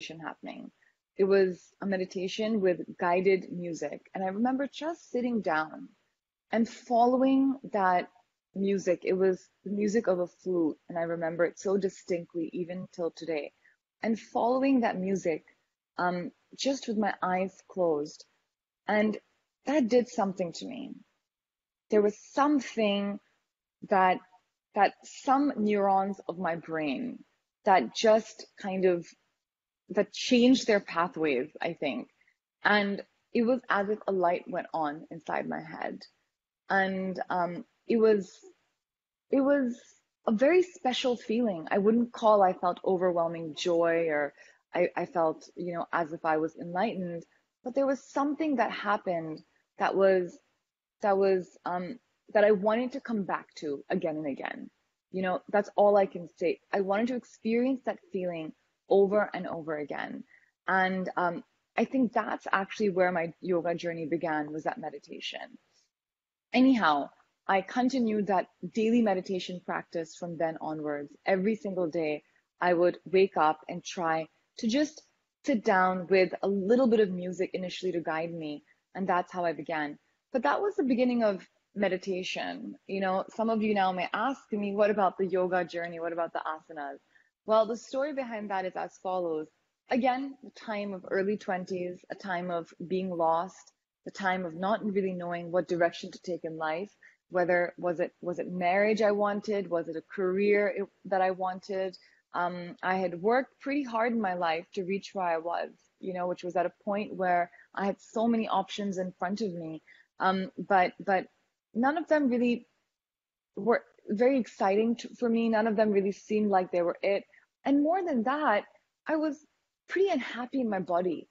meditation happening. It was a meditation with guided music. And I remember just sitting down and following that music. It was the music of a flute, and I remember it so distinctly, even till today. And following that music, just with my eyes closed, and that did something to me. There was something that some neurons of my brain that just kind of that changed their pathways, I think. And it was as if a light went on inside my head. And it was a very special feeling. I felt overwhelming joy, or I felt, as if I was enlightened, but there was something that happened that was that was that I wanted to come back to again and again. That's all I can say. I wanted to experience that feeling over and over again. And I think that's actually where my yoga journey began, was that meditation. Anyhow, I continued that daily meditation practice from then onwards. Every single day, I would wake up and try to just sit down with a little bit of music initially to guide me. And that's how I began. But that was the beginning of meditation. Some of you now may ask me, what about the yoga journey? What about the asanas? Well, the story behind that is as follows. Again, the time of early 20s, a time of being lost, the time of not really knowing what direction to take in life. Whether was it marriage I wanted? Was it a career that I wanted? I had worked pretty hard in my life to reach where I was, which was at a point where I had so many options in front of me. But none of them really were very exciting for me. None of them really seemed like they were it. And more than that, I was pretty unhappy in my body.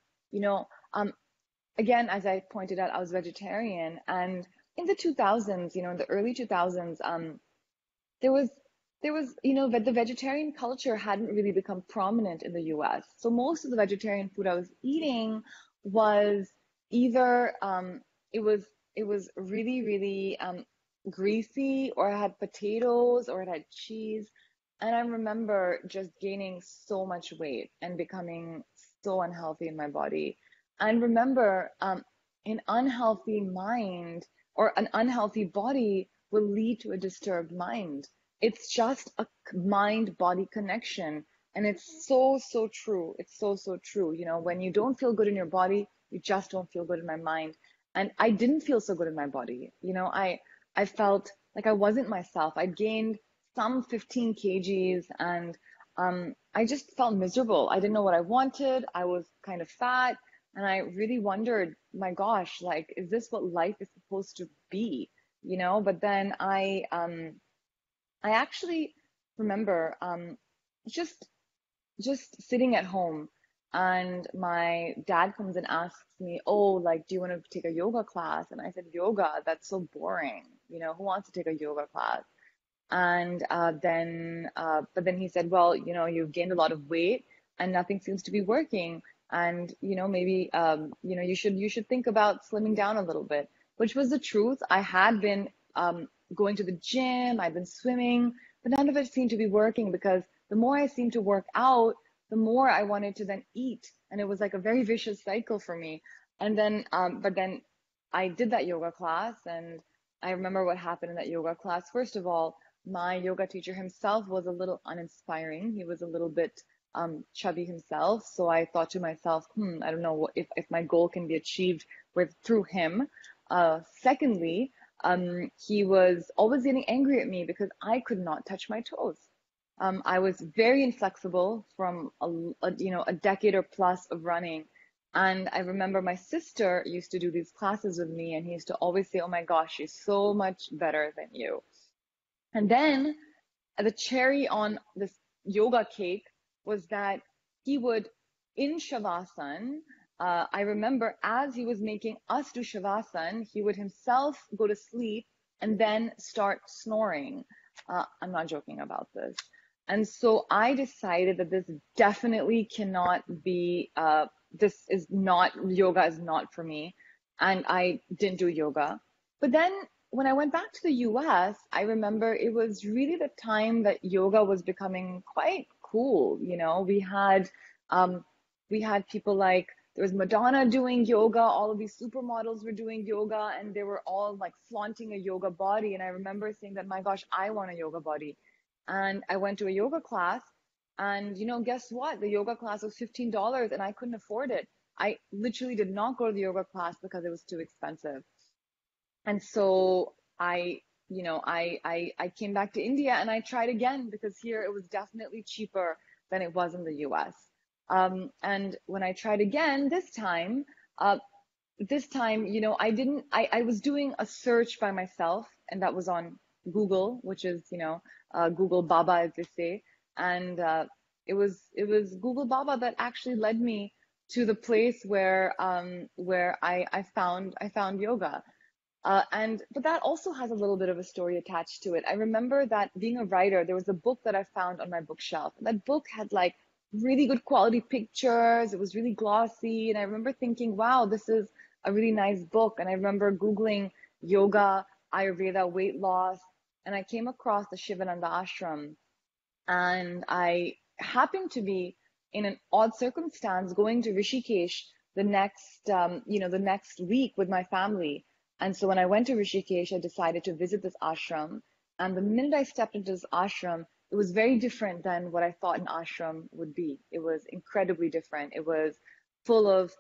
Again, as I pointed out, I was vegetarian, and in the 2000s, in the early 2000s, there was that the vegetarian culture hadn't really become prominent in the US. So most of the vegetarian food I was eating was either it was really, really greasy, or it had potatoes, or it had cheese. And I remember just gaining so much weight and becoming so unhealthy in my body. And remember, an unhealthy mind or an unhealthy body will lead to a disturbed mind. It's just a mind-body connection. And it's so, so true. It's so, so true. When you don't feel good in your body, you just don't feel good in my mind. And I didn't feel so good in my body. I felt like I wasn't myself. I'd gained some 15 kgs, and I just felt miserable. I didn't know what I wanted. I was kind of fat. And I really wondered, my gosh, like, is this what life is supposed to be? But then I actually remember just sitting at home, and my dad comes and asks me, oh, like, do you want to take a yoga class? And I said, yoga, that's so boring. Who wants to take a yoga class? And but then he said, well, you've gained a lot of weight and nothing seems to be working. And, maybe, you should think about slimming down a little bit, which was the truth. I had been going to the gym, I'd been swimming, but none of it seemed to be working, because the more I seemed to work out, the more I wanted to then eat. And it was like a very vicious cycle for me. And then, but then I did that yoga class, and I remember what happened in that yoga class. First of all, my yoga teacher himself was a little uninspiring. He was a little bit chubby himself. So I thought to myself, I don't know if my goal can be achieved through him. Secondly, he was always getting angry at me because I could not touch my toes. I was very inflexible from a decade or plus of running. And I remember my sister used to do these classes with me, and he used to always say, oh my gosh, she's so much better than you. And then the cherry on this yoga cake was that he would, in Shavasana, I remember as he was making us do Shavasana, he would himself go to sleep and then start snoring. I'm not joking about this. And so I decided that this definitely cannot be, yoga is not for me. And I didn't do yoga. But then when I went back to the US, I remember it was really the time that yoga was becoming quite cool. We had We had people like, there was Madonna doing yoga, all of these supermodels were doing yoga, and they were all like flaunting a yoga body. And I remember saying that, my gosh, I want a yoga body. And I went to a yoga class, and guess what? The yoga class was $15 and I couldn't afford it. I literally did not go to the yoga class because it was too expensive. And so I came back to India and I tried again because here it was definitely cheaper than it was in the US. And when I tried again uh, this time, I was doing a search by myself, and that was on Google, which is, Google Baba, as they say. And it was Google Baba that actually led me to the place where I found yoga. And but that also has a little bit of a story attached to it. I remember that being a writer, there was a book that I found on my bookshelf. That book had like really good quality pictures. It was really glossy. And I remember thinking, wow, this is a really nice book. And I remember Googling yoga, Ayurveda, weight loss, and I came across the Shivananda ashram. And I happened to be in an odd circumstance going to Rishikesh the next week with my family. And so when I went to Rishikesh, I decided to visit this ashram. And the minute I stepped into this ashram, it was very different than what I thought an ashram would be. It was incredibly different. It was full of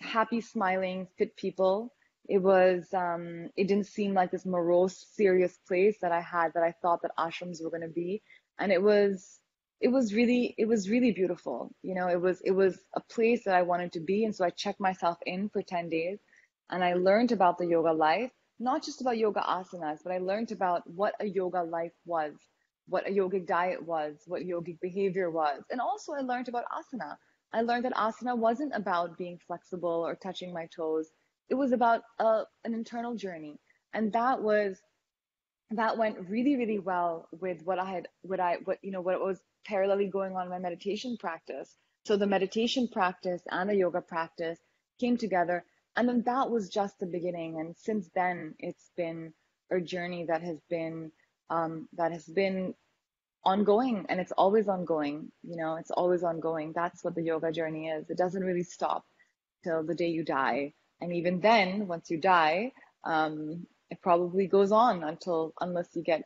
happy, smiling, fit people. It didn't seem like this morose, serious place that I thought that ashrams were going to be. And it was really beautiful. It was a place that I wanted to be. And so I checked myself in for 10 days and I learned about the yoga life, not just about yoga asanas, but I learned about what a yoga life was, what a yogic diet was, what yogic behavior was. And also I learned about asana. I learned that asana wasn't about being flexible or touching my toes. It was about an internal journey. And that went really, really well with what was parallelly going on in my meditation practice. So the meditation practice and the yoga practice came together. And then that was just the beginning. And since then, it's been a journey that has been ongoing, and it's always ongoing. It's always ongoing. That's what the yoga journey is. It doesn't really stop till the day you die. And even then, once you die, it probably goes on unless you get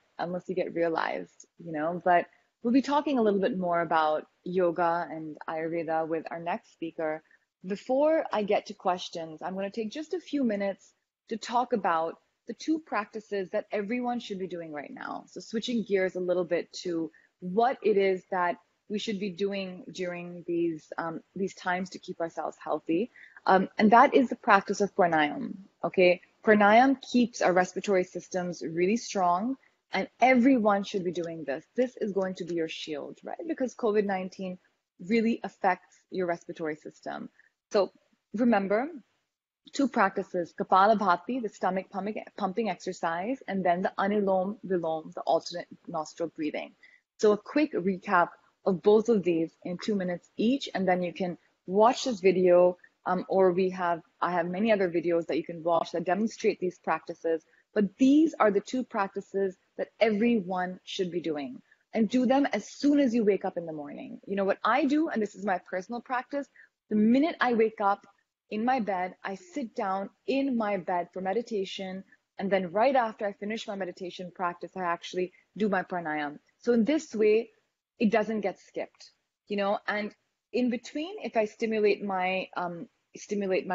realized. But we'll be talking a little bit more about yoga and Ayurveda with our next speaker. Before I get to questions, I'm going to take just a few minutes to talk about the two practices that everyone should be doing right now. So switching gears a little bit to what it is that we should be doing during these times to keep ourselves healthy. And that is the practice of pranayama. Okay, pranayama keeps our respiratory systems really strong, and everyone should be doing this. This is going to be your shield, right? Because COVID-19 really affects your respiratory system. So remember, two practices: Kapalabhati, the stomach pumping exercise, and then the Anilom Vilom, the alternate nostril breathing. So a quick recap of both of these in 2 minutes each, and then you can watch this video, or I have many other videos that you can watch that demonstrate these practices. But these are the two practices that everyone should be doing, and do them as soon as you wake up in the morning. You know what I do, and this is my personal practice: the minute I wake up in my bed, I sit down in my bed for meditation. And then right after I finish my meditation practice, I actually do my pranayama. So in this way, it doesn't get skipped. And in between, if I stimulate my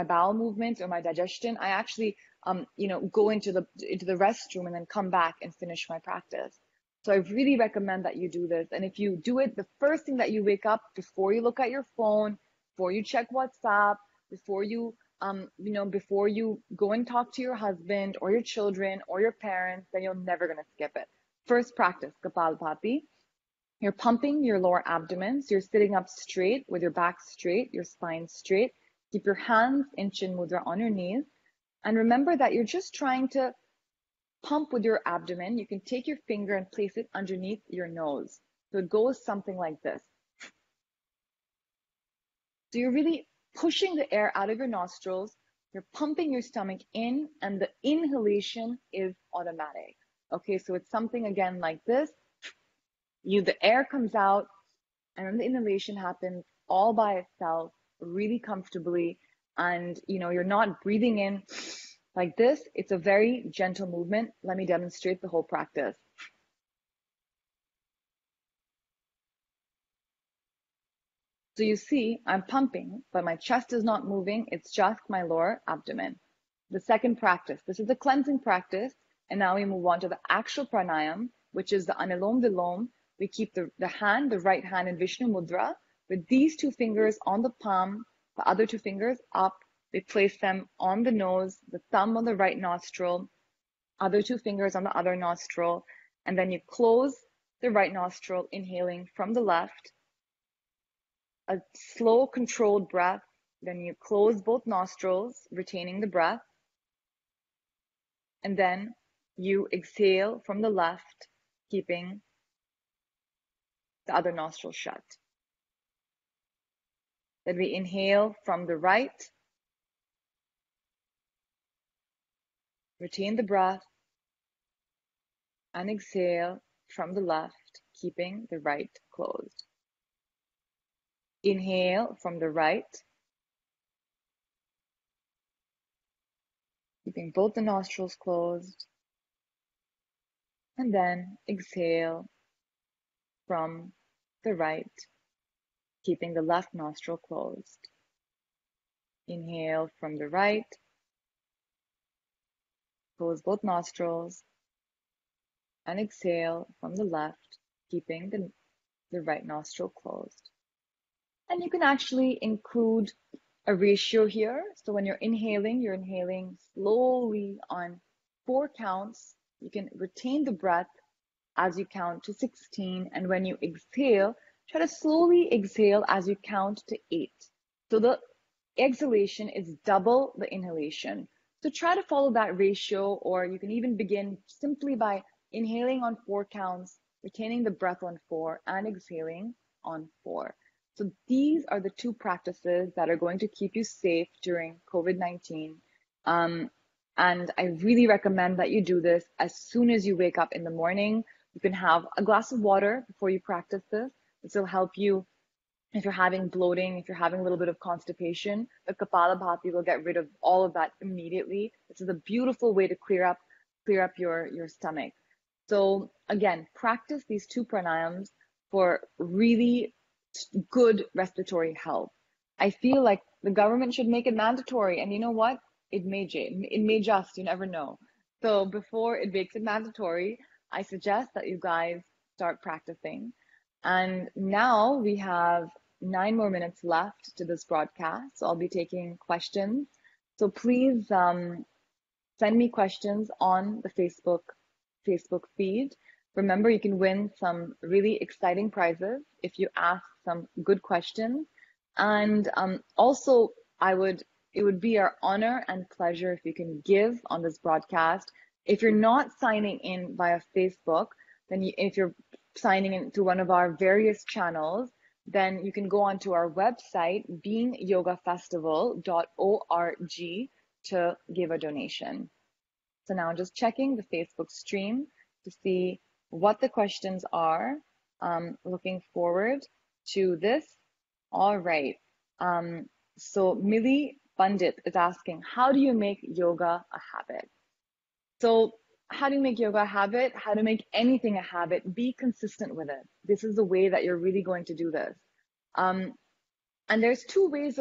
bowel movements or my digestion, I actually go into the restroom and then come back and finish my practice. So I really recommend that you do this. And if you do it the first thing that you wake up, before you look at your phone, before you check WhatsApp, before you go and talk to your husband or your children or your parents, then you're never going to skip it. First practice, Kapalabhati. You're pumping your lower abdomen. So you're sitting up straight with your back straight, your spine straight. Keep your hands in Chin Mudra on your knees. And remember that you're just trying to pump with your abdomen. You can take your finger and place it underneath your nose. So it goes something like this. So you're really pushing the air out of your nostrils. You're pumping your stomach in, and the inhalation is automatic. Okay, so it's something again like this. The air comes out, and then the inhalation happens, all by itself, really comfortably. And you're not breathing in like this. It's a very gentle movement. Let me demonstrate the whole practice. So you see, I'm pumping, but my chest is not moving. It's just my lower abdomen. The second practice, this is the cleansing practice. And now we move on to the actual pranayam, which is the anulom vilom. We keep the right hand in Vishnu Mudra with these two fingers on the palm, the other two fingers up. We place them on the nose, the thumb on the right nostril, other two fingers on the other nostril. And then you close the right nostril, inhaling from the left. A slow, controlled breath. Then you close both nostrils, retaining the breath. And then you exhale from the left, keeping the other nostril shut. Then we inhale from the right, retain the breath, and exhale from the left, keeping the right closed. Inhale from the right, keeping both the nostrils closed, and then exhale from the right, keeping the left nostril closed. Inhale from the right, close both nostrils, and exhale from the left, keeping the right nostril closed. And you can actually include a ratio here. So when you're inhaling slowly on 4 counts. You can retain the breath as you count to 16. And when you exhale, try to slowly exhale as you count to 8. So the exhalation is double the inhalation. So try to follow that ratio, or you can even begin simply by inhaling on 4 counts, retaining the breath on 4, and exhaling on 4. So these are the 2 practices that are going to keep you safe during COVID-19. And I really recommend that you do this as soon as you wake up in the morning. You can have a glass of water before you practice this. This will help you if you're having bloating, if you're having a little bit of constipation. The Kapalabhati will get rid of all of that immediately. This is a beautiful way to clear up your stomach. So again, practice these 2 pranayams for really good respiratory health. I feel like the government should make it mandatory, and you know what? It may just, you never know. So before it makes it mandatory, I suggest that you guys start practicing. And now we have 9 more minutes left to this broadcast, so I'll be taking questions. So please send me questions on the Facebook feed. Remember, you can win some really exciting prizes if you ask some good questions. And also, it would be our honor and pleasure if you can give on this broadcast. If you're not signing in via Facebook, then if you're signing in to one of our various channels, then you can go onto our website, beingyogafestival.org, to give a donation. So now just checking the Facebook stream to see what the questions are. Looking forward to this. All right. So Millie Pandit is asking, how do you make yoga a habit? So how do you make yoga a habit? How to make anything a habit? Be consistent with it. This is the way that you're really going to do this. And there's two ways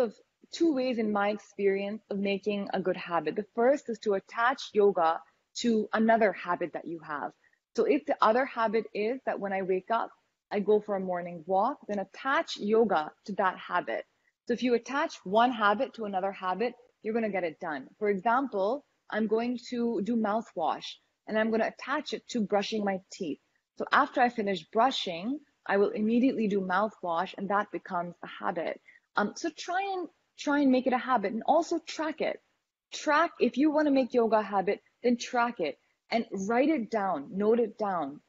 in my experience of making a good habit. The first is to attach yoga to another habit that you have. So if the other habit is that when I wake up, I go for a morning walk, then attach yoga to that habit. So if you attach one habit to another habit, you're going to get it done. For example, I'm going to do mouthwash, and I'm going to attach it to brushing my teeth. So after I finish brushing, I will immediately do mouthwash, and that becomes a habit. So try and make it a habit, and also track it. If you want to make yoga a habit, then track it and write it down, note it down.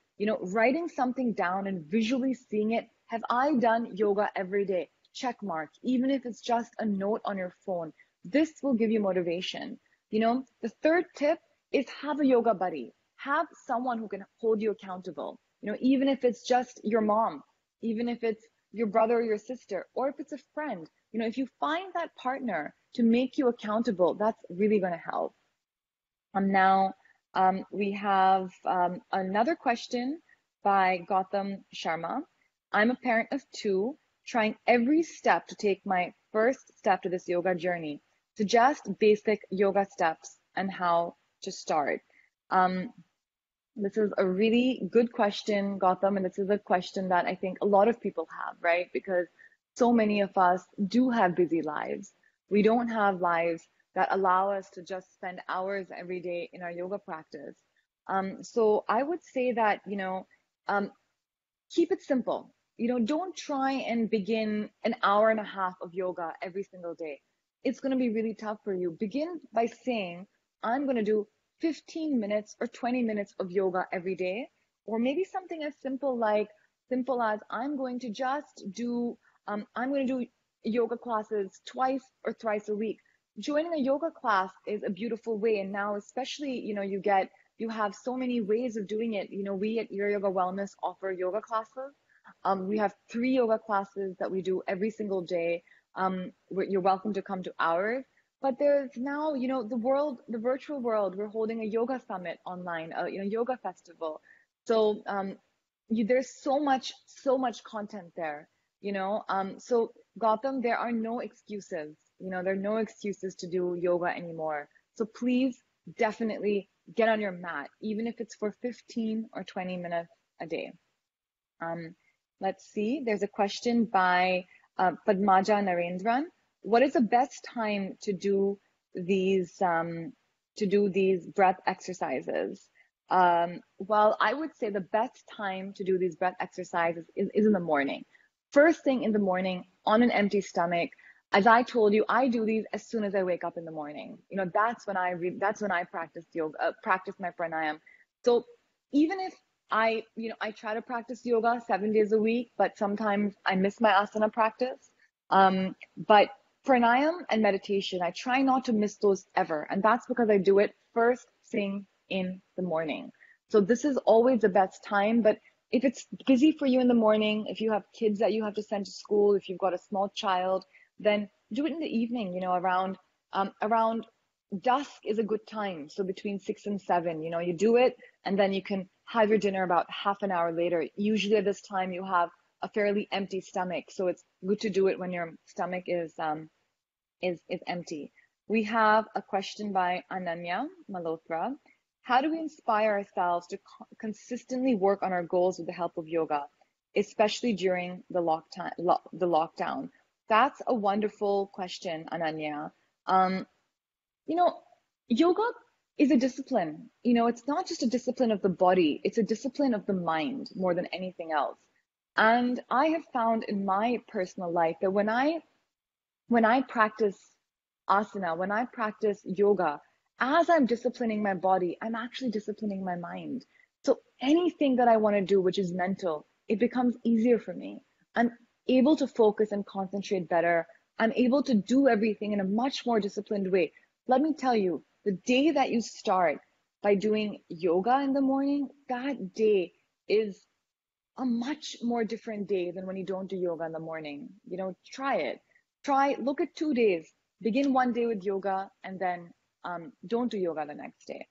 Writing something down and visually seeing it. Have I done yoga every day? Check mark, even if it's just a note on your phone. This will give you motivation. The third tip is have a yoga buddy. Have someone who can hold you accountable. Even if it's just your mom, even if it's your brother or your sister, or if it's a friend, if you find that partner to make you accountable, that's really going to help. Now, we have another question by Gautam Sharma. I'm a parent of two, trying every step to take my first step to this yoga journey. Suggest basic yoga steps and how to start. Um, this is a really good question, Gautam, and this is a question that I think a lot of people have, right? Because so many of us do have busy lives. We don't have lives that allow us to just spend hours every day in our yoga practice. So I would say that, um, keep it simple. Don't try and begin an hour and a half of yoga every single day. It's going to be really tough for you. Begin by saying, I'm going to do 15 minutes or 20 minutes of yoga every day, or maybe something as simple as I'm going to do yoga classes twice or thrice a week. Joining a yoga class is a beautiful way. And now, especially, you have so many ways of doing it. We at Ira Yoga Wellness offer yoga classes. We have 3 yoga classes that we do every single day. You're welcome to come to ours. But there's now, the virtual world, we're holding a yoga summit online, yoga festival. So there's so much content there, So Gautam, there are no excuses. There are no excuses to do yoga anymore. So please definitely get on your mat, even if it's for 15 or 20 minutes a day. Um, let's see, there's a question by Padmaja Narendran. What is the best time to do these breath exercises? Well, I would say the best time to do these breath exercises is in the morning. First thing in the morning on an empty stomach. As I told you, I do these as soon as I wake up in the morning. That's when I practice yoga, practice my pranayam. So even if I try to practice yoga 7 days a week, but sometimes I miss my asana practice. But pranayam and meditation, I try not to miss those ever. And that's because I do it first thing in the morning. So this is always the best time. But if it's busy for you in the morning, if you have kids that you have to send to school, if you've got a small child, then do it in the evening, around dusk is a good time. So between 6 and 7, you do it and then you can have your dinner about half an hour later. Usually at this time you have a fairly empty stomach. So it's good to do it when your stomach is empty. We have a question by Ananya Malhotra. How do we inspire ourselves to consistently work on our goals with the help of yoga, especially during the lockdown? That's a wonderful question, Ananya. Um, you know, Yoga is a discipline. It's not just a discipline of the body, it's a discipline of the mind more than anything else. And I have found in my personal life that when I practice asana, when I practice yoga, as I'm disciplining my body, I'm actually disciplining my mind. So anything that I want to do, which is mental, it becomes easier for me. I'm able to focus and concentrate better. I'm able to do everything in a much more disciplined way. Let me tell you, the day that you start by doing yoga in the morning, that day is a much more different day than when you don't do yoga in the morning. Try it. Look at 2 days. Begin one day with yoga and then don't do yoga the next day.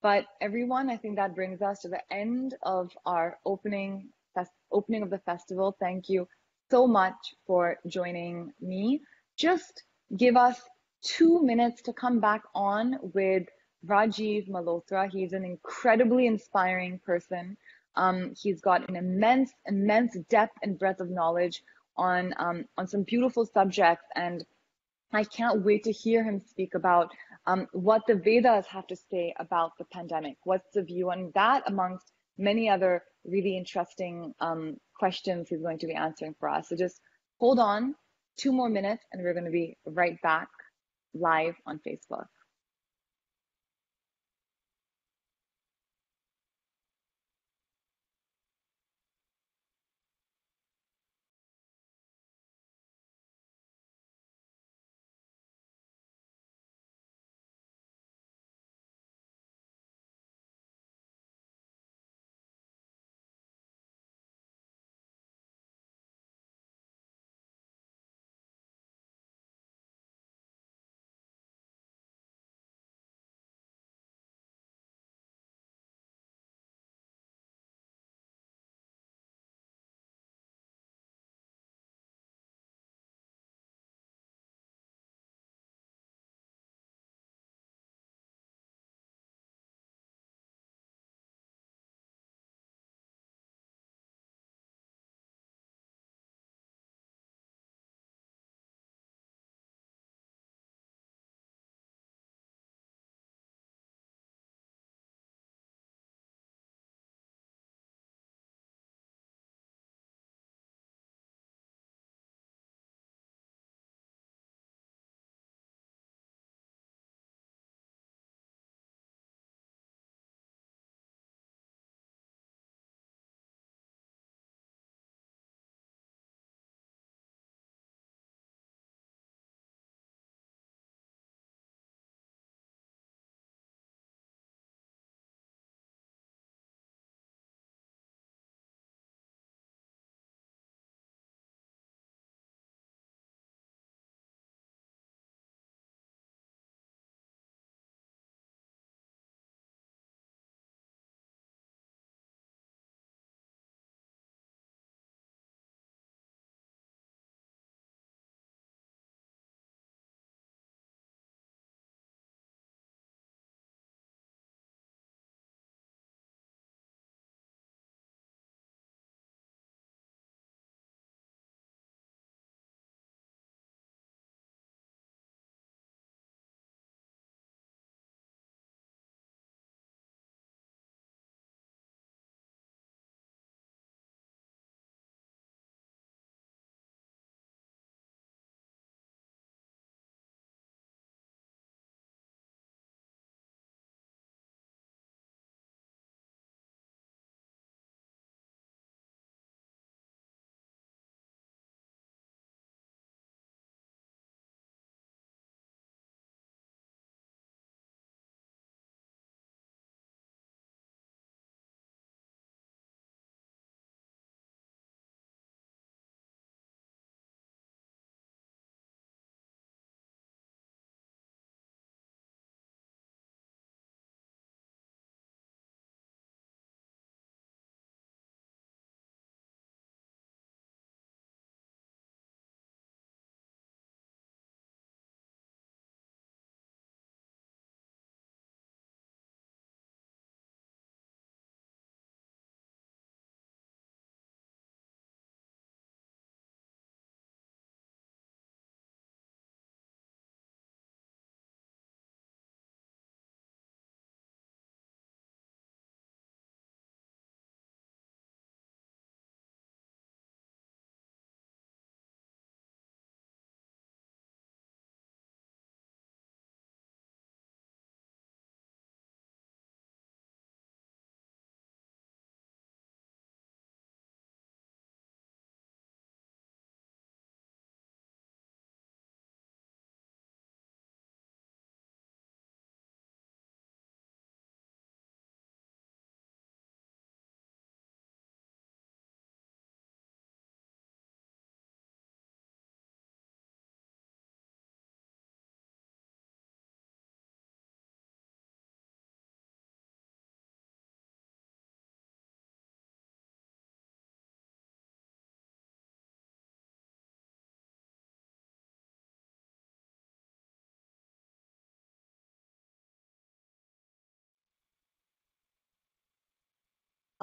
But everyone, I think that brings us to the end of our opening of the festival. Thank you so much for joining me. Just give us 2 minutes to come back on with Rajiv Malhotra. He's an incredibly inspiring person. He's got an immense depth and breadth of knowledge on some beautiful subjects, and I can't wait to hear him speak about what the Vedas have to say about the pandemic. What's the view on that, amongst many other really interesting questions he's going to be answering for us. So just hold on 2 more minutes, and we're going to be right back live on Facebook.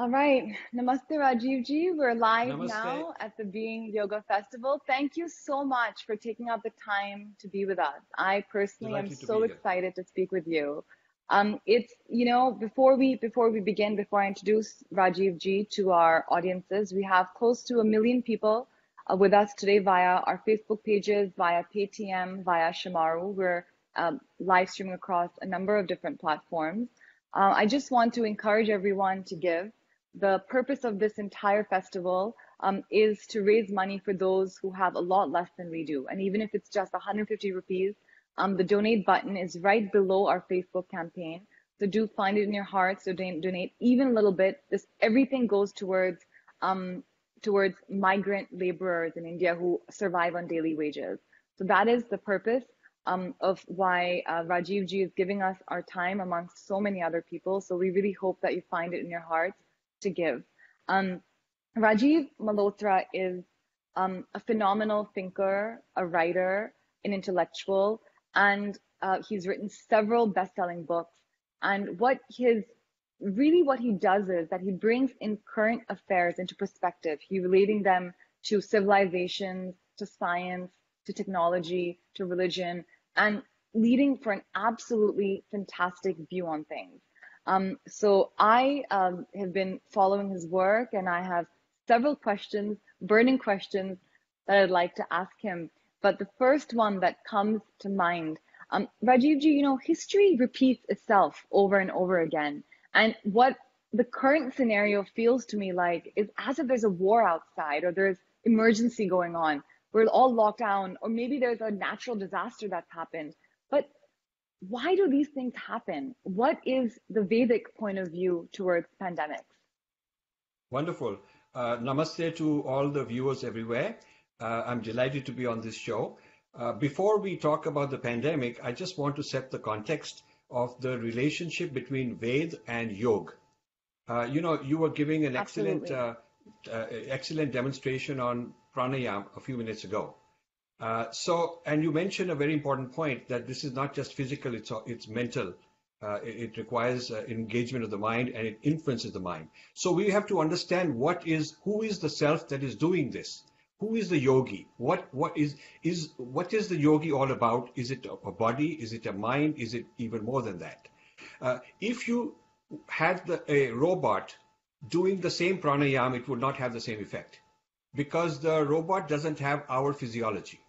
All right. Namaste, Rajiv ji. We're live Namaste. now at the Being Yoga Festival. Thank you so much for taking out the time to be with us. I personally am Delighted to so be here. excited to speak with you. Before I introduce Rajiv ji to our audiences, we have close to 1 million people with us today via our Facebook pages, via Paytm, via Shamaru. We're live streaming across a number of different platforms. I just want to encourage everyone to give. The purpose of this entire festival is to raise money for those who have a lot less than we do. And even if it's just 150 rupees, the donate button is right below our Facebook campaign. So do find it in your heart. So donate even a little bit. Everything goes um, towards migrant laborers in India who survive on daily wages. So that is the purpose of why Rajiv ji is giving us our time amongst so many other people. So we really hope that you find it in your hearts to give. Um, Rajiv Malhotra is a phenomenal thinker, a writer, an intellectual, and he's written several best-selling books. And what he does is that he brings in current affairs into perspective. He relating them to civilizations, to science, to technology, to religion, and leading for an absolutely fantastic view on things. So I have been following his work, and I have several questions, burning questions that I'd like to ask him. But the first one that comes to mind, Rajiv ji, history repeats itself over and over again. And what the current scenario feels to me like is as if there's a war outside or there's emergency going on. We're all locked down, or maybe there's a natural disaster that's happened. But why do these things happen? What is the Vedic point of view towards pandemics? Wonderful. Namaste to all the viewers everywhere. I'm delighted to be on this show. Before we talk about the pandemic, I just want to set the context of the relationship between Ved and Yoga. You were giving an Absolutely. excellent demonstration on Pranayama a few minutes ago. And you mentioned a very important point that this is not just physical, it's mental. It requires engagement of the mind and it influences the mind. So we have to understand who is the self that is doing this? Who is the yogi? What is the yogi all about? Is it a body? Is it a mind? Is it even more than that? If you had a robot doing the same pranayama, it would not have the same effect because the robot doesn't have our physiology.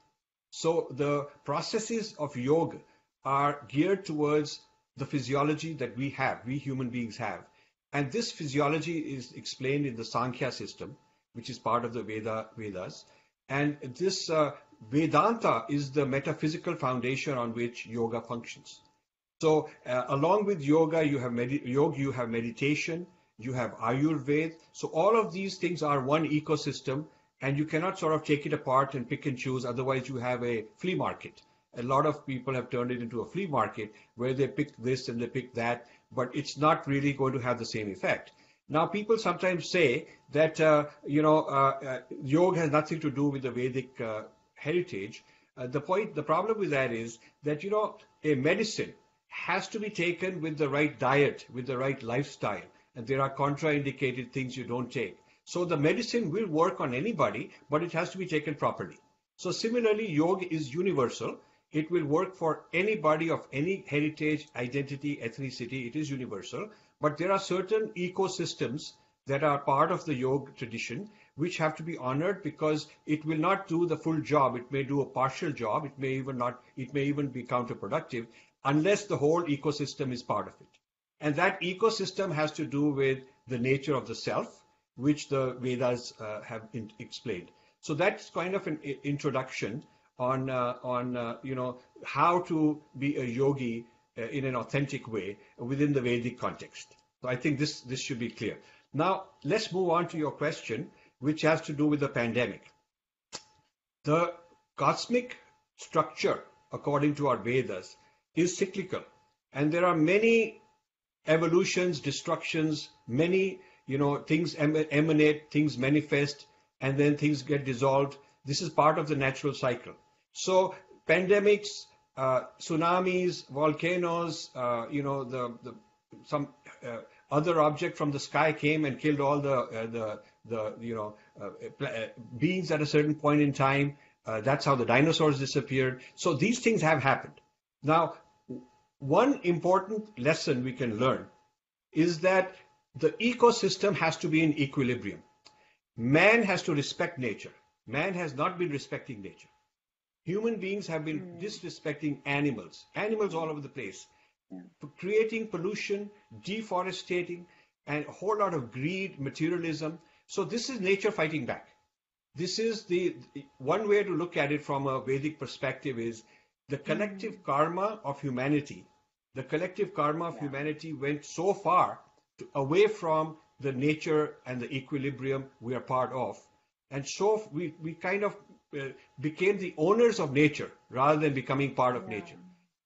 So the processes of yoga are geared towards the physiology that we human beings have. And this physiology is explained in the Sankhya system, which is part of the Vedas. And this Vedanta is the metaphysical foundation on which yoga functions. So along with yoga, you have meditation, you have Ayurveda. So all of these things are one ecosystem, and you cannot sort of take it apart and pick and choose. Otherwise, you have a flea market. A lot of people have turned it into a flea market where they pick this and they pick that, but it's not really going to have the same effect. Now, people sometimes say that yoga has nothing to do with the Vedic heritage. The problem with that is that a medicine has to be taken with the right diet, with the right lifestyle, and there are contraindicated things you don't take. So the medicine will work on anybody, but it has to be taken properly. So similarly, yoga is universal. It will work for anybody of any heritage, identity, ethnicity. It is universal. But there are certain ecosystems that are part of the yoga tradition which have to be honored because it will not do the full job. It may do a partial job. It may even be counterproductive unless the whole ecosystem is part of it. And that ecosystem has to do with the nature of the self, which the Vedas have explained. So that's kind of an introduction on how to be a yogi in an authentic way within the Vedic context. So I think this should be clear. Now let's move on to your question, which has to do with the pandemic. The cosmic structure, according to our Vedas, is cyclical, and there are many evolutions, destructions, many things emanate, things manifest, and then things get dissolved. This is part of the natural cycle. So pandemics, tsunamis, volcanoes, some other object from the sky came and killed all beings at a certain point in time. That's how the dinosaurs disappeared. So these things have happened. Now, one important lesson we can learn is that the ecosystem has to be in equilibrium. Man has to respect nature. Man has not been respecting nature. Human beings have been disrespecting animals all over the place, creating pollution, deforesting, and a whole lot of greed, materialism. So this is nature fighting back. This is the one way to look at it from a Vedic perspective is the collective karma of humanity. The collective karma of humanity went so far away from the nature and the equilibrium we are part of. And so we kind of became the owners of nature rather than becoming part of nature.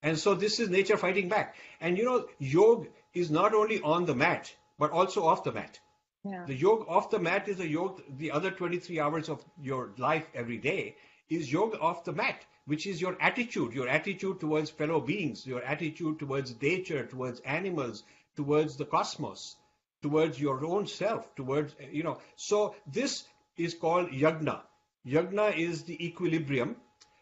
And so this is nature fighting back. And yoga is not only on the mat, but also off the mat. Yeah. The yoga off the mat is a yoga, the other 23 hours of your life every day is yoga off the mat, which is your attitude towards fellow beings, your attitude towards nature, towards animals, towards the cosmos, towards your own self, towards, So this is called yagna. Yagna is the equilibrium.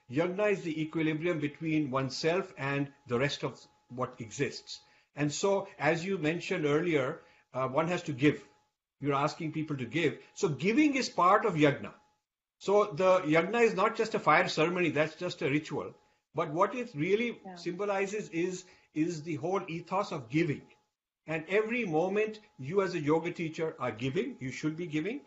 Yagna is the equilibrium between oneself and the rest of what exists. And so, as you mentioned earlier, one has to give. You're asking people to give. So giving is part of yagna. So the yagna is not just a fire ceremony, that's just a ritual. But what it really symbolizes is the whole ethos of giving. And every moment you as a yoga teacher are giving, you should be giving.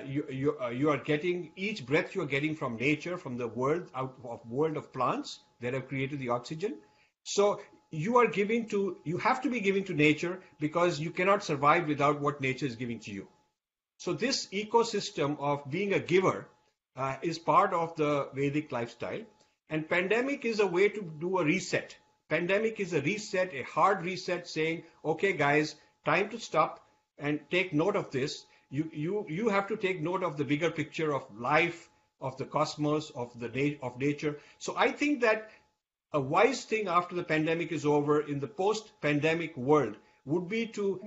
You are getting, each breath you are getting from nature, from the world of plants that have created the oxygen. So you have to be giving to nature because you cannot survive without what nature is giving to you. So this ecosystem of being a giver is part of the Vedic lifestyle. And pandemic is a way to do a reset. Pandemic is a reset, a hard reset saying, okay, guys, time to stop and take note of this. You have to take note of the bigger picture of life, of the cosmos, of nature. So I think that a wise thing after the pandemic is over in the post-pandemic world would be to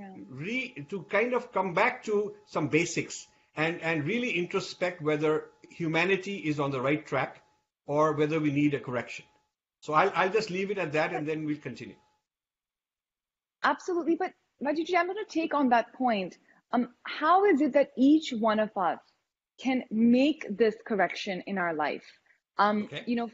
kind of come back to some basics and really introspect whether humanity is on the right track or whether we need a correction. So I'll just leave it at that and then we'll continue. Absolutely. But Rajivji, I'm going to take on that point. How is it that each one of us can make this correction in our life?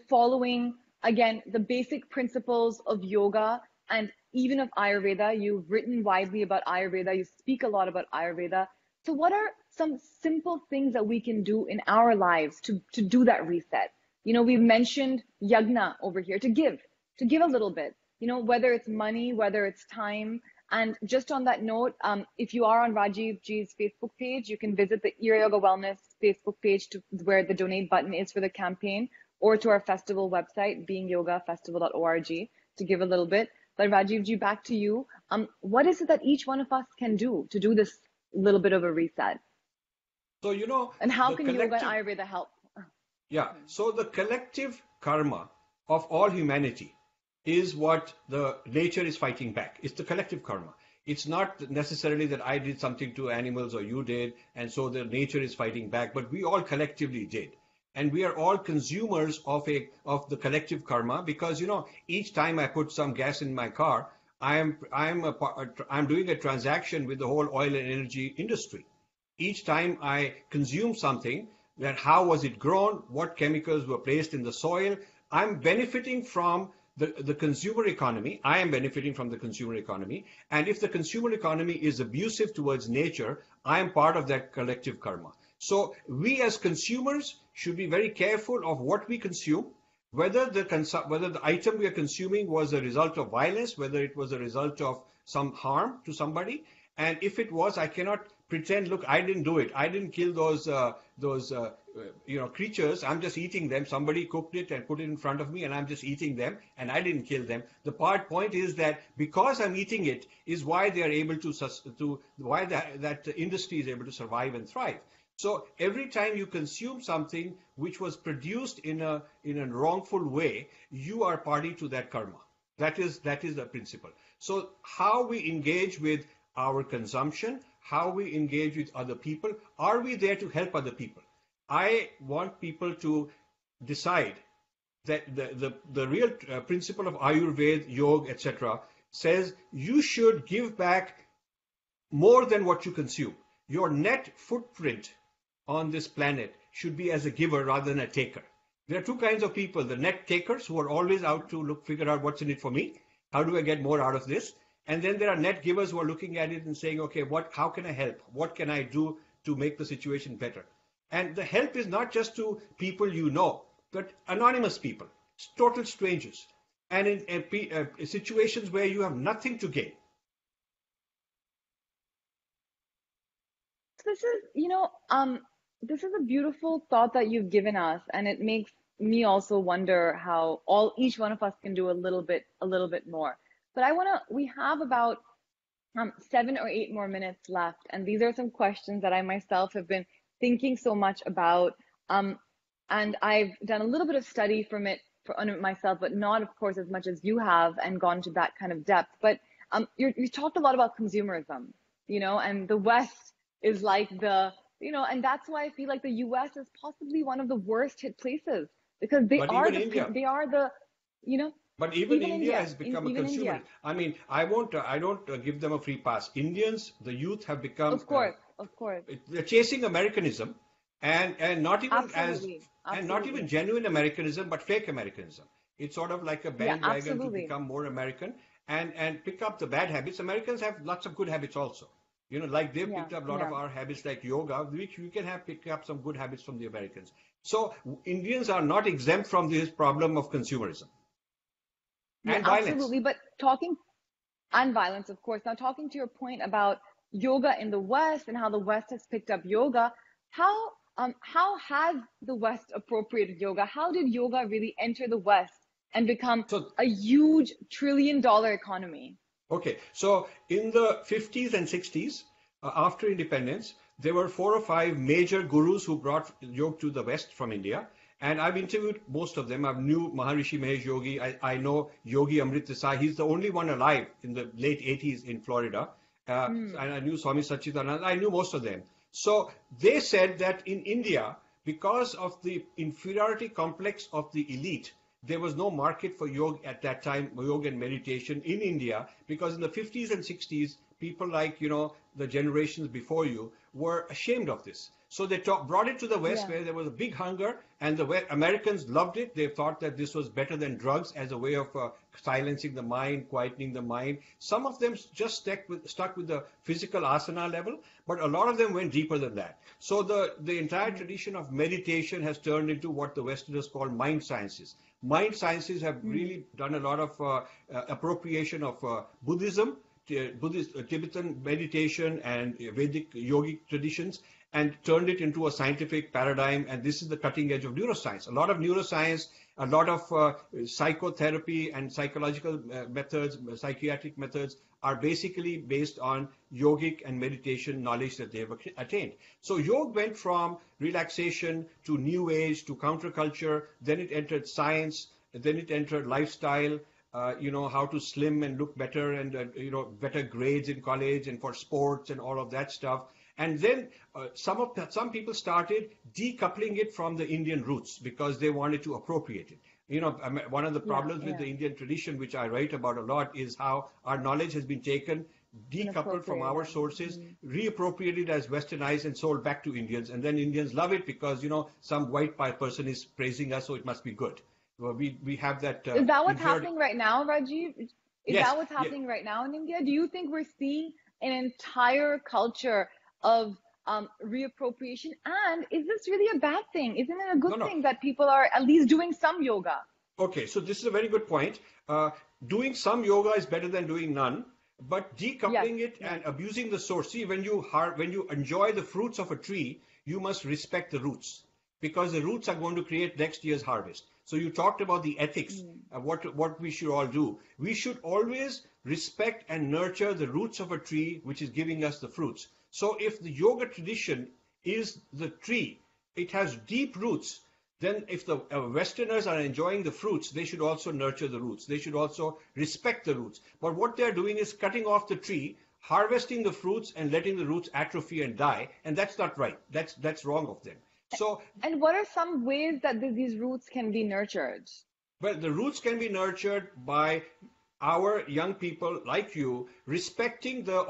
Following, again, the basic principles of yoga and even of Ayurveda. You've written widely about Ayurveda. You speak a lot about Ayurveda. So what are some simple things that we can do in our lives to do that reset? We've mentioned yagna over here, to give a little bit, whether it's money, whether it's time. And just on that note, if you are on Rajivji's Facebook page, you can visit the Ira Yoga Wellness Facebook page where the donate button is for the campaign, or to our festival website, beingyogafestival.org, to give a little bit. But Rajivji, back to you. What is it that each one of us can do to do this little bit of a reset? So, and how can yoga and Ayurveda help? Yeah. So the collective karma of all humanity is what the nature is fighting back. It's the collective karma. It's not necessarily that I did something to animals or you did, and so the nature is fighting back, but we all collectively did. And we are all consumers of the collective karma because, each time I put some gas in my car, I'm doing a transaction with the whole oil and energy industry. Each time I consume something, then how was it grown? What chemicals were placed in the soil? I'm benefiting from the consumer economy. I am benefiting from the consumer economy. And if the consumer economy is abusive towards nature, I am part of that collective karma. So we as consumers should be very careful of what we consume, whether the item we are consuming was a result of violence, whether it was a result of some harm to somebody. And if it was, I cannot pretend, look, I didn't do it. I didn't kill those creatures. I'm just eating them. Somebody cooked it and put it in front of me and I'm just eating them and I didn't kill them. The point is that because I'm eating it is why they are able why that industry is able to survive and thrive. So every time you consume something which was produced in a wrongful way, you are party to that karma. That is the principle. So how we engage with our consumption, how we engage with other people. Are we there to help other people? I want people to decide that the real principle of Ayurveda, yoga, etc., says you should give back more than what you consume. Your net footprint on this planet should be as a giver rather than a taker. There are two kinds of people: the net takers, who are always out to figure out what's in it for me. How do I get more out of this? And then there are net givers who are looking at it and saying, okay, how can I help? What can I do to make the situation better? And the help is not just to people you know, but anonymous people, total strangers, and in situations where you have nothing to gain. This is, this is a beautiful thought that you've given us, and it makes me also wonder how each one of us can do a little bit more. But we have about 7 or 8 more minutes left, and these are some questions that I myself have been thinking so much about. And I've done a little bit of study on it myself, but not, of course, as much as you have and gone to that kind of depth. But you talked a lot about consumerism, and the West is like and that's why I feel like the US is possibly one of the worst hit places, because they But are even India. they are the, But even even India has become a consumer. India. I mean, I don't give them a free pass. Indians, the youth, have become, Of course. they're chasing Americanism, and not even Absolutely. and not even genuine Americanism, but fake Americanism. It's sort of like a bandwagon to become more American and pick up the bad habits. Americans have lots of good habits also. Like they've picked up a lot of our habits, like yoga, which we can pick up some good habits from the Americans. So Indians are not exempt from this problem of consumerism and violence. Absolutely. But and violence, of course. Now, talking to your point about yoga in the West and how the West has picked up yoga, how has the West appropriated yoga? How did yoga really enter the West and become a huge trillion-dollar economy? Okay, so in the 50s and 60s, after independence, there were 4 or 5 major gurus who brought yoga to the West from India. And I've interviewed most of them. I knew Maharishi Mahesh Yogi. I know Yogi Amrit Desai. He's the only one alive in the late 80s in Florida. And I knew Swami Sachidanand. I knew most of them. So they said that in India, because of the inferiority complex of the elite, there was no market for yoga at that time, yoga and meditation in India, because in the 50s and 60s, people like, the generations before you were ashamed of this. So they brought it to the West, where there was a big hunger, and the Americans loved it. They thought that this was better than drugs as a way of silencing the mind, quietening the mind. Some of them just stuck with the physical asana level, but a lot of them went deeper than that. So the entire tradition of meditation has turned into what the Westerners call mind sciences. Mind sciences have really done a lot of appropriation of Buddhism, Tibetan meditation, and Vedic yogic traditions, and turned it into a scientific paradigm. And this is the cutting edge of neuroscience. A lot of neuroscience, a lot of psychotherapy and psychological methods, psychiatric methods are basically based on yogic and meditation knowledge that they have attained. So yoga went from relaxation to new age to counterculture, then it entered science, then it entered lifestyle, how to slim and look better, and better grades in college and for sports and all of that stuff. And then some people started decoupling it from the Indian roots because they wanted to appropriate it. One of the problems with the Indian tradition, which I write about a lot, is how our knowledge has been taken, decoupled from our sources, reappropriated as westernized and sold back to Indians. And then Indians love it because, some white person is praising us, so it must be good. Well, we have that. Is that what's happening right now, Rajiv? Is that what's happening right now in India? Do you think we're seeing an entire culture of reappropriation? And is this really a bad thing? Isn't it a good thing that people are at least doing some yoga? Okay, so this is a very good point. Doing some yoga is better than doing none, but decoupling it and abusing the source. See, when you enjoy the fruits of a tree, you must respect the roots, because the roots are going to create next year's harvest. So you talked about the ethics, what we should all do. We should always respect and nurture the roots of a tree, which is giving us the fruits. So if the yoga tradition is the tree, it has deep roots, then if the Westerners are enjoying the fruits, they should also nurture the roots. They should also respect the roots. But what they're doing is cutting off the tree, harvesting the fruits and letting the roots atrophy and die, and that's not right. That's wrong of them. So, And what are some ways that these roots can be nurtured? well, the roots can be nurtured by our young people like you respecting the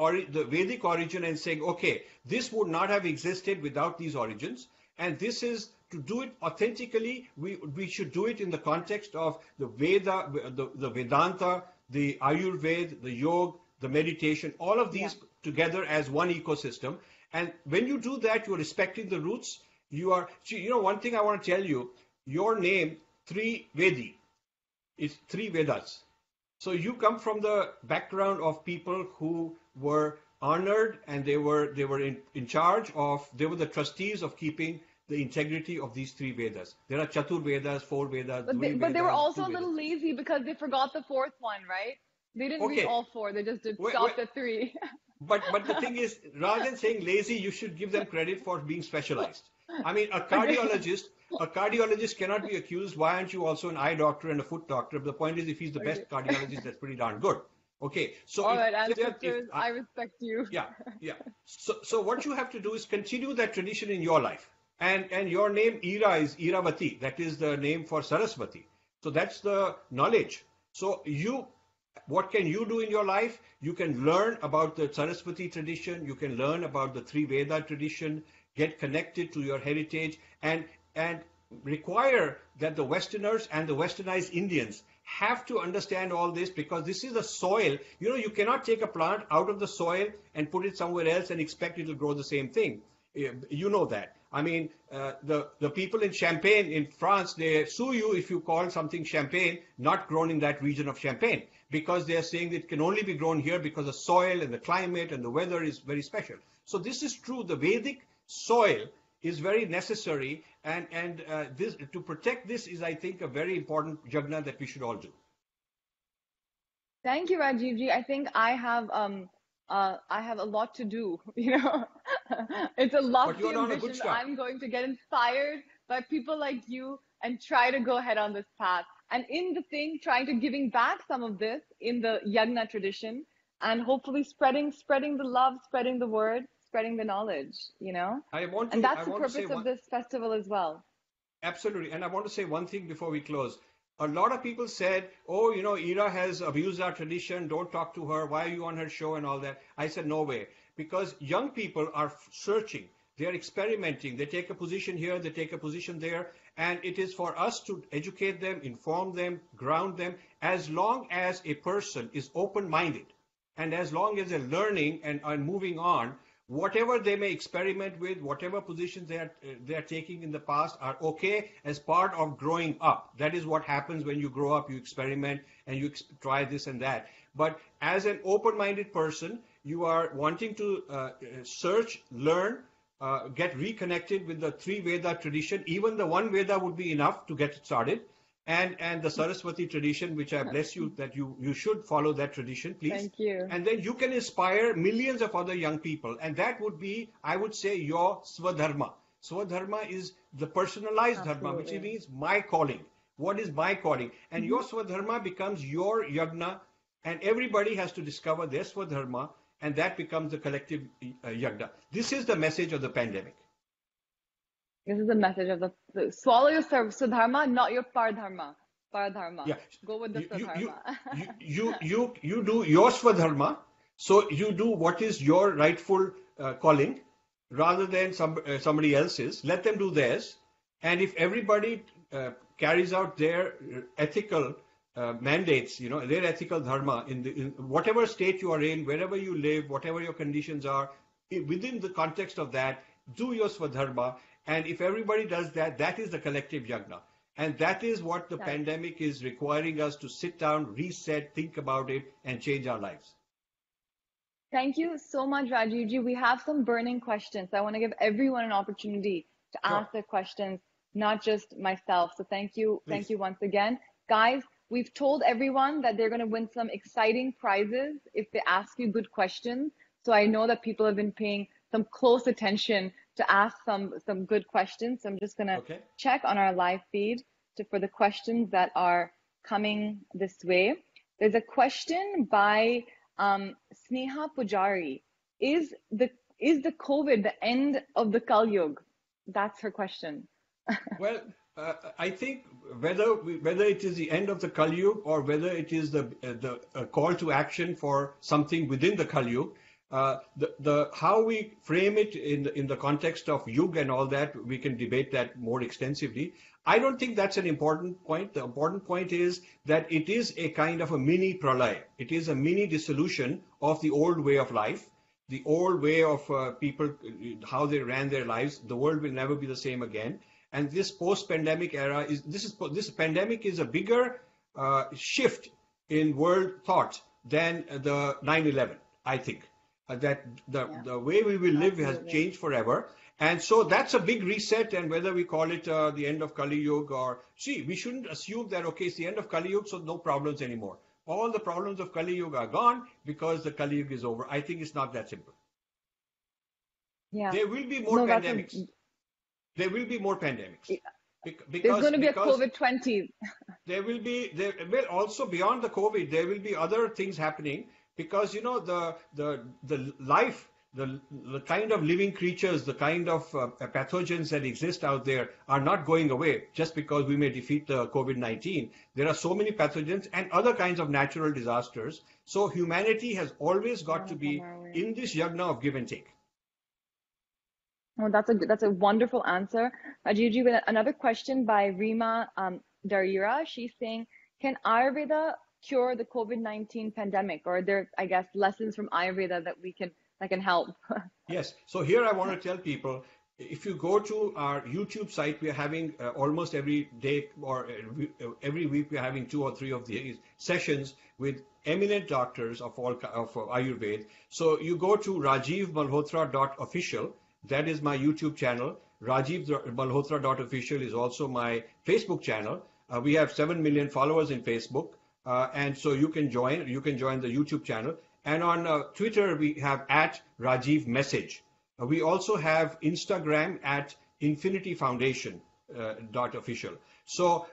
Vedic origin and saying, okay, this would not have existed without these origins, and this is to do it authentically. We should do it in the context of the Veda, the Vedanta, the Ayurveda, the Yoga, the meditation, all of Yeah. these together as one ecosystem. And when you do that, you're respecting the roots. You are, one thing I want to tell you, your name, Trivedi, is three Vedas. So you come from the background of people who were honored, and they were in charge of, they were the trustees of keeping the integrity of these three Vedas. There are Chatur Vedas, four Vedas, Dvi But they were Vedas, also two a Vedas. little lazy because they forgot the fourth one, right? They didn't read Okay, all four. They just did wait, stopped at three. but the thing is, rather than saying lazy, you should give them credit for being specialized. I mean, Okay. a cardiologist cannot be accused. Why aren't you also an eye doctor and a foot doctor? But the point is, if he's the Okay. best cardiologist, that's pretty darn good. Okay, so All if right, if ancestors, I respect you. yeah, yeah. So what you have to do is continue that tradition in your life. And your name Ira is Iravati. That is the name for Saraswati. So that's the knowledge. So what can you do in your life? You can learn about the Saraswati tradition. You can learn about the three Veda tradition. Get connected to your heritage, and require that the Westerners and the Westernized Indians have to understand all this, because this is the soil. You cannot take a plant out of the soil and put it somewhere else and expect it will grow the same thing. You know that. I mean, the people in Champagne in France, they sue you if you call something Champagne not grown in that region of Champagne, because they are saying it can only be grown here because the soil and the climate and the weather is very special. So this is true. The Vedic soil is very necessary, and this, to protect this, is, I think, a very important yajna that we should all do. Thank you, Rajivji. I have a lot to do, you know. It's a But lofty you're on a good ambition. start. I'm going to get inspired by people like you and try to go ahead on this path. And in the thing, trying to giving back some of this in the yagna tradition, and hopefully spreading the love, spreading the word, spreading the knowledge, you know. And I that's the want to say purpose of one. this festival as well. Absolutely. And I want to say one thing before we close. A lot of people said, oh, Ira has abused our tradition. Don't talk to her. Why are you on her show and all that? I said, no way. Because young people are searching. They're experimenting. They take a position here, they take a position there. And it is for us to educate them, inform them, ground them, as long as a person is open-minded. And as long as they're learning and moving on, whatever they may experiment with, whatever positions they are taking in the past are okay as part of growing up. That is what happens when you grow up. You experiment and you try this and that. But as an open-minded person, you are wanting to search, learn, get reconnected with the three Veda tradition. Even the one Veda would be enough to get started. And the Saraswati tradition, which I bless you that you should follow that tradition, please. Thank you. And then you can inspire millions of other young people. And that would be, I would say, your Swadharma. Swadharma is the personalized dharma, which Absolutely. means my calling. What is my calling? And Mhm. your Swadharma becomes your yagna, and everybody has to discover their Swadharma, and that becomes the collective yagna. This is the message of the pandemic. This is the message of the swallow your swadharma, not your pardharma. Pardharma. Yeah, Go with the you you you swadharma. you do your Swadharma, so you do what is your rightful calling, rather than somebody else's. Let them do theirs, and if everybody carries out their ethical mandates, their ethical dharma in whatever state you are in, wherever you live, whatever your conditions are, within the context of that, do your Swadharma, and if everybody does that, that is the collective yagna. And that is what the That's pandemic is requiring us to sit down, reset, think about it, and change our lives. Thank you so much, Rajivji. We have some burning questions. I want to give everyone an opportunity to Sure, ask their questions, not just myself. So thank you. Thank please. you once again. Guys, we've told everyone that they're going to win some exciting prizes if they ask you good questions. So I know that people have been paying some close attention to ask some good questions. So I'm just going to Okay. check on our live feed for the questions that are coming this way. There's a question by Sneha Pujari, is the COVID the end of the Kal Yuga? That's her question. Well, I think whether it is the end of the Kali Yuga or whether it is the call to action for something within the Kali Yuga, the how we frame it in the context of Yuga and all that, we can debate that more extensively. I don't think that's an important point. The important point is that it is a kind of a mini pralaya. It is a mini dissolution of the old way of life, the old way of people, how they ran their lives. The world will never be the same again. And this post-pandemic era this pandemic is a bigger shift in world thought than the 9/11. I think that the way we will live has Absolutely. changed forever. And so that's a big reset. And whether we call it the end of Kali Yuga we shouldn't assume that, okay, it's the end of Kali Yuga, so no problems anymore. All the problems of Kali Yuga are gone because the Kali Yuga is over. I think it's not that simple. Yeah. There will be more No, pandemics. There will be more pandemics there's because going to be a COVID-20. there will be well, also beyond the COVID there will be other things happening, because the life, the kind of living creatures, the kind of pathogens that exist out there are not going away just because we may defeat the COVID-19. There are so many pathogens and other kinds of natural disasters. So humanity has always got to be in this yagna of give and take. Oh, that's a wonderful answer. Rajivji, with another question by Rima Darira. She's saying, can Ayurveda cure the COVID-19 pandemic? Or are there, I guess, lessons from Ayurveda that can help? Yes. So here I want to tell people, if you go to our YouTube site, we are having almost every day or every week, we are having 2 or 3 of these sessions with eminent doctors of Ayurveda. So you go to rajivmalhotra.official. That is my YouTube channel. rajivmalhotra.official is also my Facebook channel. We have 7 million followers in Facebook. And so you can join the YouTube channel. And on Twitter, we have @Rajiv Message. We also have Instagram @infinityfoundation .official. So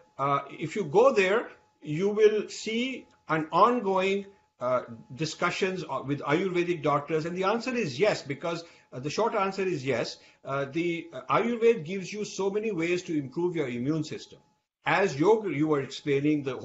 if you go there, you will see an ongoing discussions with Ayurvedic doctors. And the answer is yes, because the short answer is yes. The Ayurveda gives you so many ways to improve your immune system. As yoga, you were explaining, the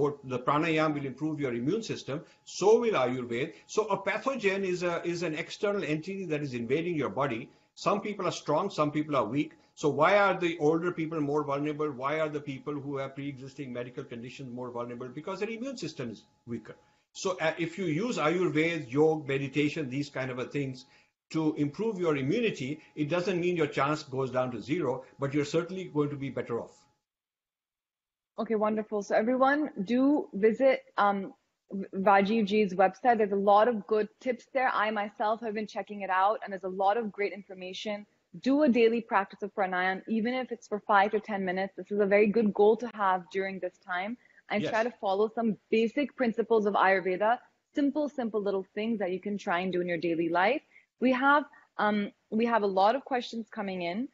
pranayama will improve your immune system. So will Ayurveda. So a pathogen is an external entity that is invading your body. Some people are strong, some people are weak. So why are the older people more vulnerable? Why are the people who have pre-existing medical conditions more vulnerable? Because their immune system is weaker. So if you use Ayurveda, yoga, meditation, these kind of things to improve your immunity, it doesn't mean your chance goes down to 0, but you're certainly going to be better off. Okay, wonderful. So everyone, do visit Rajiv Ji's website. There's a lot of good tips there. I myself have been checking it out, and there's a lot of great information. Do a daily practice of pranayama, even if it's for 5 to 10 minutes. This is a very good goal to have during this time. And Yes. try to follow some basic principles of Ayurveda, simple little things that you can try and do in your daily life. We have a lot of questions coming in.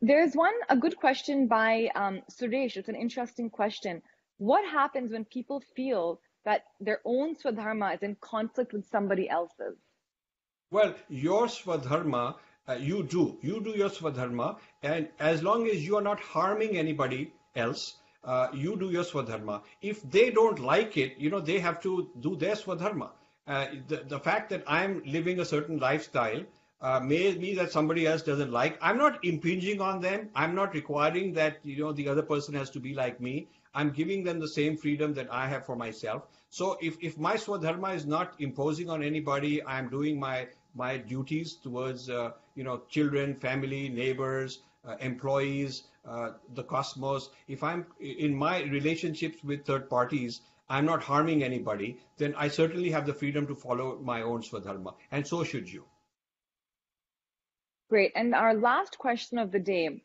There's a good question by Suresh. It's an interesting question. What happens when people feel that their own swadharma is in conflict with somebody else's? Well, your swadharma, you do your swadharma, and as long as you are not harming anybody else, you do your swadharma. If they don't like it, they have to do their swadharma. The fact that I'm living a certain lifestyle may be that somebody else doesn't like. I'm not impinging on them. I'm not requiring that the other person has to be like me. I'm giving them the same freedom that I have for myself. So if my swadharma is not imposing on anybody, I'm doing my duties towards children, family, neighbors, employees, the cosmos. If I'm in my relationships with third parties, I'm not harming anybody, then I certainly have the freedom to follow my own swadharma, and so should you. Great. And our last question of the day,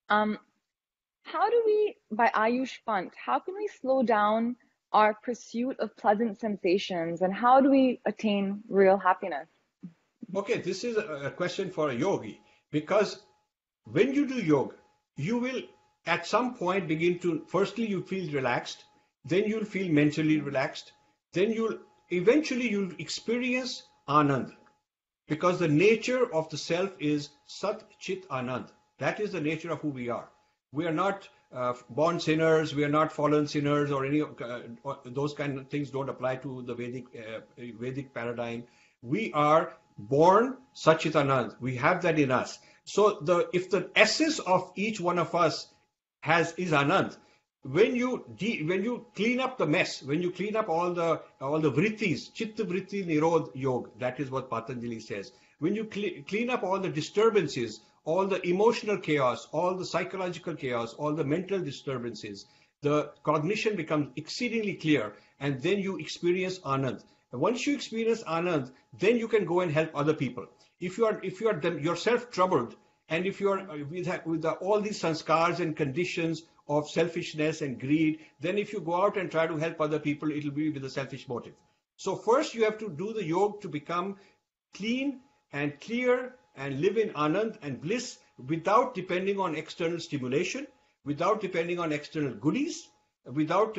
how do we, by Ayush Pant, how can we slow down our pursuit of pleasant sensations, and how do we attain real happiness? Okay, this is a question for a yogi, because when you do yoga, you will at some point begin to, firstly, you feel relaxed, then you'll feel mentally relaxed, then you'll eventually you'll experience Anand. Because the nature of the self is Sat Chit Anand. That is the nature of who we are. We are not born sinners, we are not fallen sinners, or any those kind of things don't apply to the Vedic paradigm. We are born Sat Chit Anand. We have that in us. So if the essence of each one of us is Anand, when you clean up the mess, when you clean up all the vrittis, chitta vritti nirod yog, that is what Patanjali says. When you clean up all the disturbances, all the emotional chaos, all the psychological chaos, all the mental disturbances, the cognition becomes exceedingly clear, and then you experience Anand. And once you experience Anand, then you can go and help other people. If you are yourself troubled, and if you are with all these sanskars and conditions of selfishness and greed, then if you go out and try to help other people, it will be with a selfish motive. So first you have to do the yoga to become clean and clear and live in Anand and bliss without depending on external stimulation, without depending on external goodies, without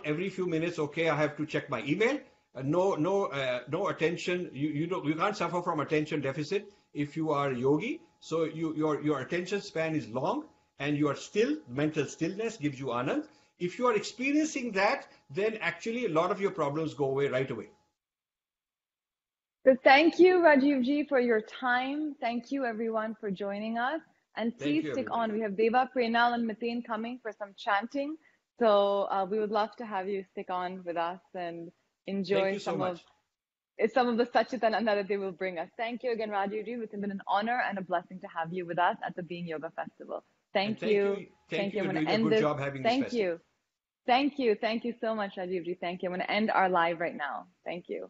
every few minutes, okay, I have to check my email. No attention. You can't suffer from attention deficit if you are a yogi. So your attention span is long, and you are still. Mental stillness gives you Anand. If you are experiencing that, then actually a lot of your problems go away right away. So thank you, Rajiv ji, for your time. Thank you, everyone, for joining us. And please stick on. We have Deva Primal Miten coming for some chanting. So we would love to have you stick on with us and enjoy some of the Satchitananda that they will bring us. Thank you again, Rajiv ji. It's been an honor and a blessing to have you with us at the Being Yoga Festival. Thank you. Thank you. You're doing a good job having this festival. Thank you. Thank you so much, Rajiv ji. Thank you. I'm going to end our live right now. Thank you.